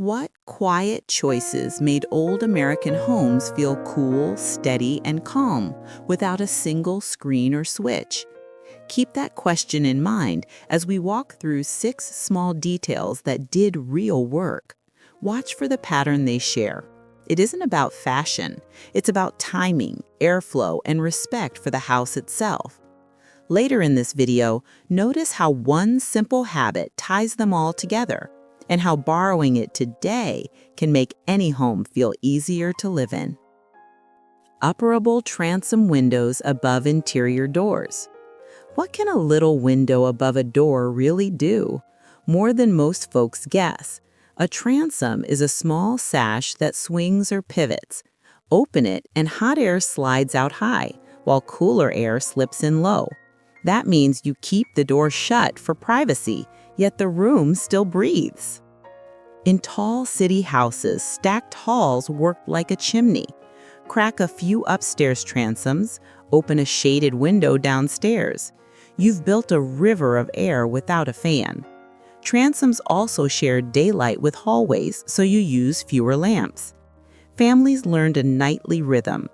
What quiet choices made old American homes feel cool, steady, and calm without a single screen or switch? Keep that question in mind as we walk through 6 small details that did real work. Watch for the pattern they share. It isn't about fashion, it's about timing, airflow, and respect for the house itself. Later in this video, notice how one simple habit ties them all together, and how borrowing it today can make any home feel easier to live in. Operable transom windows above interior doors. What can a little window above a door really do? More than most folks guess. A transom is a small sash that swings or pivots. Open it and hot air slides out high, while cooler air slips in low. That means you keep the door shut for privacy, yet the room still breathes. In tall city houses, stacked halls work like a chimney. Crack a few upstairs transoms, open a shaded window downstairs. You've built a river of air without a fan. Transoms also share daylight with hallways, so you use fewer lamps. Families learned a nightly rhythm.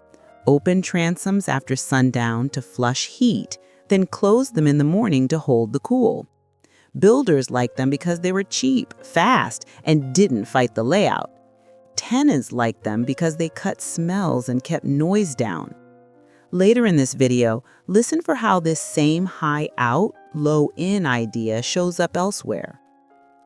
Open transoms after sundown to flush heat, then close them in the morning to hold the cool. Builders liked them because they were cheap, fast, and didn't fight the layout. Tenants liked them because they cut smells and kept noise down. Later in this video, listen for how this same high out, low in idea shows up elsewhere.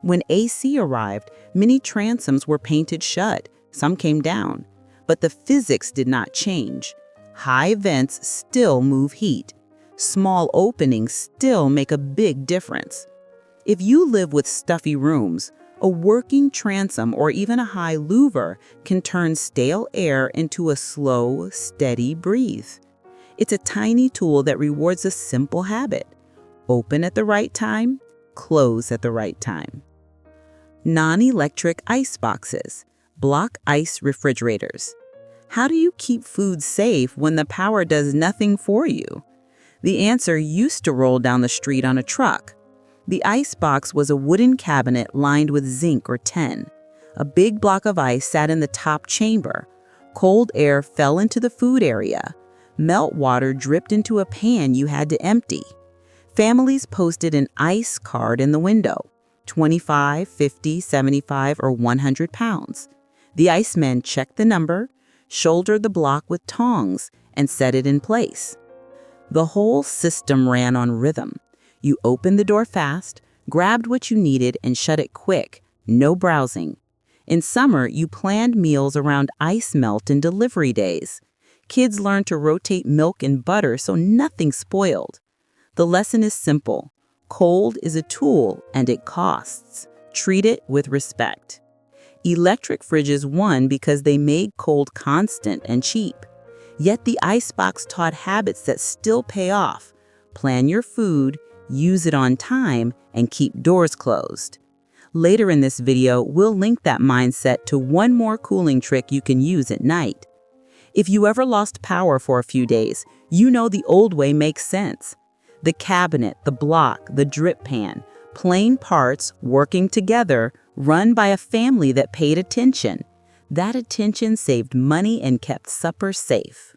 When AC arrived, many transoms were painted shut, some came down, but the physics did not change. High vents still move heat. Small openings still make a big difference. If you live with stuffy rooms, a working transom or even a high louver can turn stale air into a slow, steady breeze. It's a tiny tool that rewards a simple habit. Open at the right time, close at the right time. Non-electric ice boxes, block ice refrigerators. How do you keep food safe when the power does nothing for you? The answer used to roll down the street on a truck. The icebox was a wooden cabinet lined with zinc or tin. A big block of ice sat in the top chamber. Cold air fell into the food area. Melt water dripped into a pan you had to empty. Families posted an ice card in the window, 25, 50, 75, or 100 pounds. The icemen checked the number, shouldered the block with tongs, and set it in place. The whole system ran on rhythm. You opened the door fast, grabbed what you needed, and shut it quick. No browsing. In summer, you planned meals around ice melt and delivery days. Kids learned to rotate milk and butter so nothing spoiled. The lesson is simple. Cold is a tool and it costs. Treat it with respect. Electric fridges won because they made cold constant and cheap. Yet the icebox taught habits that still pay off. Plan your food, use it on time, and keep doors closed. Later in this video, we'll link that mindset to one more cooling trick you can use at night. If you ever lost power for a few days, you know the old way makes sense. The cabinet, the block, the drip pan, plain parts working together, run by a family that paid attention. That attention saved money and kept supper safe.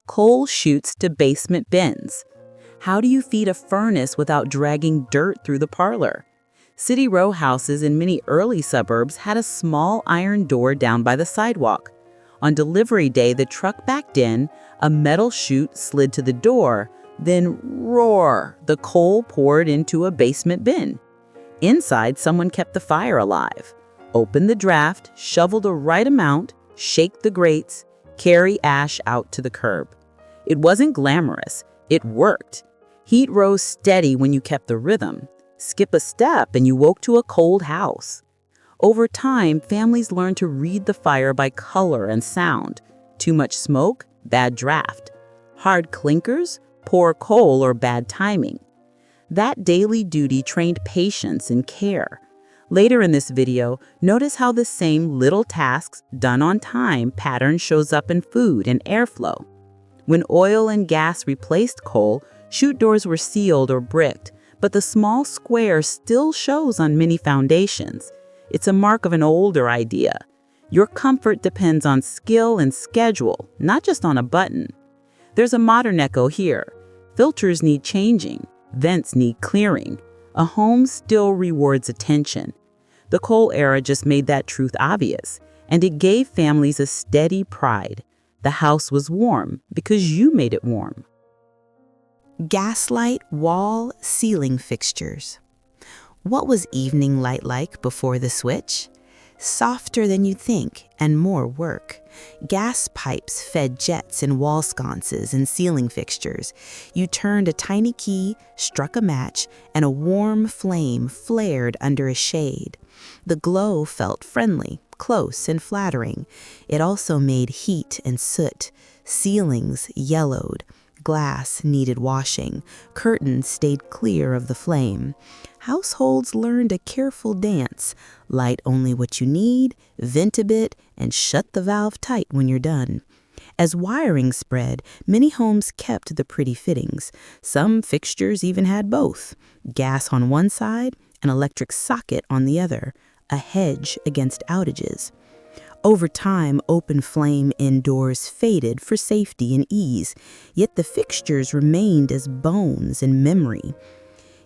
Coal chutes to basement bins. How do you feed a furnace without dragging dirt through the parlor? City row houses in many early suburbs had a small iron door down by the sidewalk. On delivery day, the truck backed in, a metal chute slid to the door, then roar, the coal poured into a basement bin. Inside, someone kept the fire alive. Open the draft, shovel the right amount, shake the grates, carry ash out to the curb. It wasn't glamorous, it worked. Heat rose steady when you kept the rhythm. Skip a step and you woke to a cold house. Over time, families learned to read the fire by color and sound. Too much smoke, bad draft. Hard clinkers, poor coal, or bad timing. That daily duty trained patience and care. Later in this video, notice how the same little tasks done on time pattern shows up in food and airflow. When oil and gas replaced coal, chute doors were sealed or bricked, but the small square still shows on many foundations. It's a mark of an older idea. Your comfort depends on skill and schedule, not just on a button. There's a modern echo here. Filters need changing. Vents need clearing. A home still rewards attention. The coal era just made that truth obvious, and it gave families a steady pride. The house was warm because you made it warm. Gaslight wall ceiling fixtures. What was evening light like before the switch? Softer than you'd think and more work. Gas pipes fed jets in wall sconces and ceiling fixtures. You turned a tiny key, struck a match, and a warm flame flared under a shade. The glow felt friendly, close, and flattering. It also made heat and soot. Ceilings yellowed. Glass needed washing. Curtains stayed clear of the flame. Households learned a careful dance. Light only what you need, vent a bit, and shut the valve tight when you're done. As wiring spread, many homes kept the pretty fittings. Some fixtures even had both, gas on one side, an electric socket on the other, a hedge against outages. Over time, open flame indoors faded for safety and ease, yet the fixtures remained as bones in memory.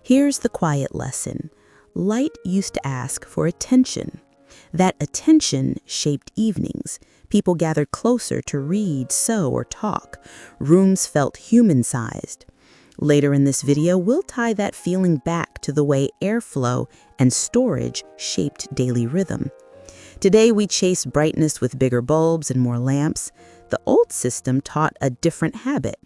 Here's the quiet lesson. Light used to ask for attention. That attention shaped evenings. People gathered closer to read, sew, or talk. Rooms felt human-sized. Later in this video, we'll tie that feeling back to the way airflow and storage shaped daily rhythm. Today, we chase brightness with bigger bulbs and more lamps. The old system taught a different habit.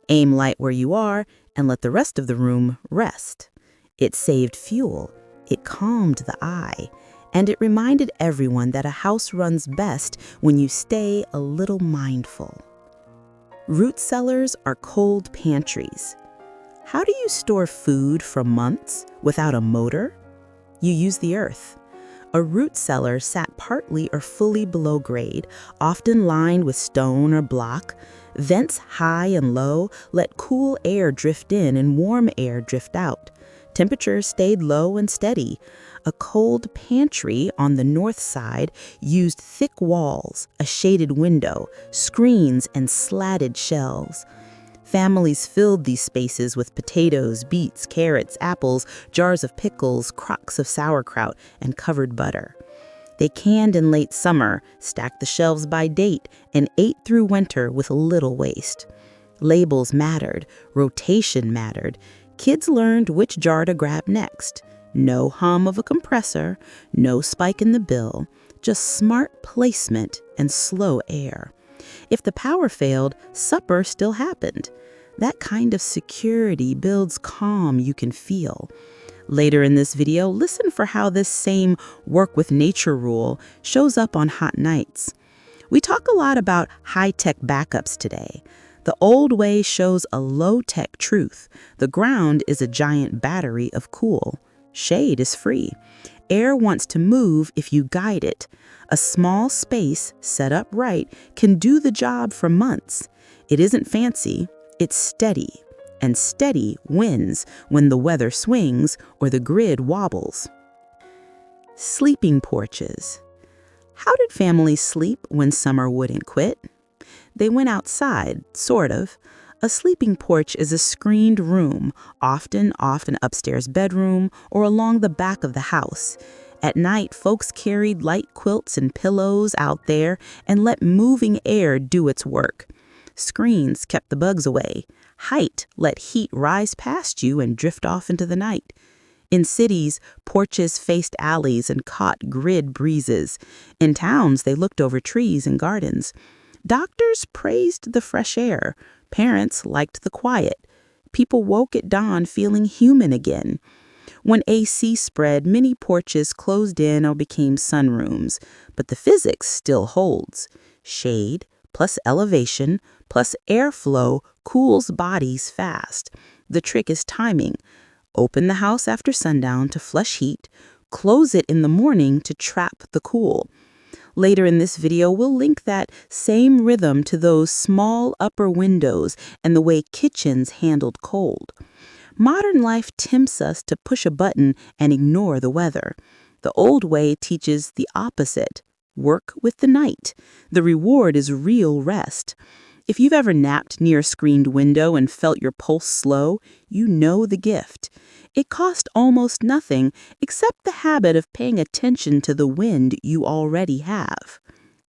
Aim light where you are and let the rest of the room rest. It saved fuel. It calmed the eye. And it reminded everyone that a house runs best when you stay a little mindful. Root cellars are cold pantries. How do you store food for months without a motor? You use the earth. A root cellar sat partly or fully below grade, often lined with stone or block. Vents high and low let cool air drift in and warm air drift out. Temperatures stayed low and steady. A cold pantry on the north side used thick walls, a shaded window, screens, and slatted shelves. Families filled these spaces with potatoes, beets, carrots, apples, jars of pickles, crocks of sauerkraut, and covered butter. They canned in late summer, stacked the shelves by date, and ate through winter with little waste. Labels mattered, rotation mattered. Kids learned which jar to grab next. No hum of a compressor, no spike in the bill, just smart placement and slow air. If the power failed, supper still happened. That kind of security builds calm you can feel. Later in this video, listen for how this same work with nature rule shows up on hot nights. We talk a lot about high-tech backups today. The old way shows a low-tech truth. The ground is a giant battery of cool. Shade is free. Air wants to move if you guide it. A small space set up right can do the job for months. It isn't fancy, it's steady. And steady wins when the weather swings or the grid wobbles. Sleeping porches. How did families sleep when summer wouldn't quit? They went outside, sort of. A sleeping porch is a screened room, often off an upstairs bedroom or along the back of the house. At night, folks carried light quilts and pillows out there and let moving air do its work. Screens kept the bugs away. Height let heat rise past you and drift off into the night. In cities, porches faced alleys and caught grid breezes. In towns, they looked over trees and gardens. Doctors praised the fresh air. Parents liked the quiet. People woke at dawn feeling human again. When AC spread, many porches closed in or became sunrooms, but the physics still holds. Shade plus elevation plus airflow cools bodies fast. The trick is timing. Open the house after sundown to flush heat, close it in the morning to trap the cool. Later in this video, we'll link that same rhythm to those small upper windows and the way kitchens handled cold. Modern life tempts us to push a button and ignore the weather. The old way teaches the opposite. Work with the night. The reward is real rest. If you've ever napped near a screened window and felt your pulse slow, you know the gift. It cost almost nothing except the habit of paying attention to the wind you already have.